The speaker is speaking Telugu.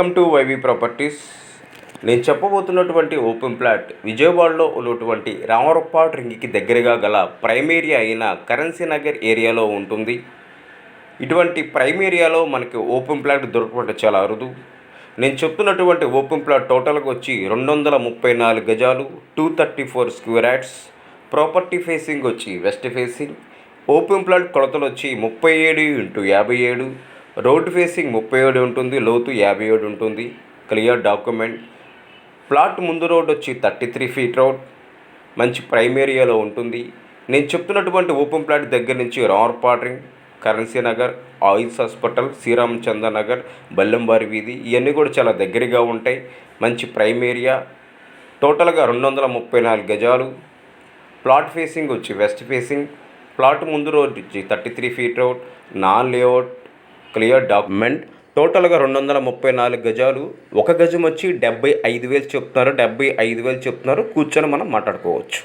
Welcome to YV properties. నేను చెప్పబోతున్నటువంటి ఓపెన్ ప్లాట్ విజయవాడలో ఉన్నటువంటి రామవరపాడు రింగ్కి దగ్గరగా గల ప్రైమ్ ఏరియా అయిన కరెన్సీ నగర్ ఏరియాలో ఉంటుంది. ఇటువంటి ప్రైమ్ ఏరియాలో మనకి ఓపెన్ ప్లాట్ దొరకడం చాలా అరుదు. నేను చెప్తున్నటువంటి ఓపెన్ ప్లాట్ టోటల్గా వచ్చి 234 గజాలు, 234 స్క్వేర్ యార్డ్స్. ప్రాపర్టీ ఫేసింగ్ వచ్చి వెస్ట్ ఫేసింగ్. ఓపెన్ ప్లాట్ కొలతలు వచ్చి 37x57. రోడ్డు ఫేసింగ్ 37 ఉంటుంది, లోతు 57 ఉంటుంది. Clear document. ప్లాట్ ముందు రోడ్ వచ్చి 33 ఫీట్ రోడ్. మంచి ప్రైమ్ ఏరియాలో ఉంటుంది. నేను చెప్తున్నటువంటి ఓపెన్ ప్లాట్ దగ్గర నుంచి Ramavarapadu ring, currency Nagar, oils hospital, Sriramachandra Nagar, Bellambari వీధి ఇవన్నీ కూడా చాలా దగ్గరగా ఉంటాయి. మంచి ప్రైమ్ ఏరియా. టోటల్గా 234 గజాలు. ప్లాట్ ఫేసింగ్ వచ్చి వెస్ట్ ఫేసింగ్. ప్లాట్ ముందు రోడ్ వచ్చి 33 feet road, non layout, clear document. టోటల్గా 234 గజాలు. ఒక గజం వచ్చి 75,000 చెప్తున్నారు. 75,000 చెప్తున్నారు. కూర్చొని మనం మాట్లాడుకోవచ్చు.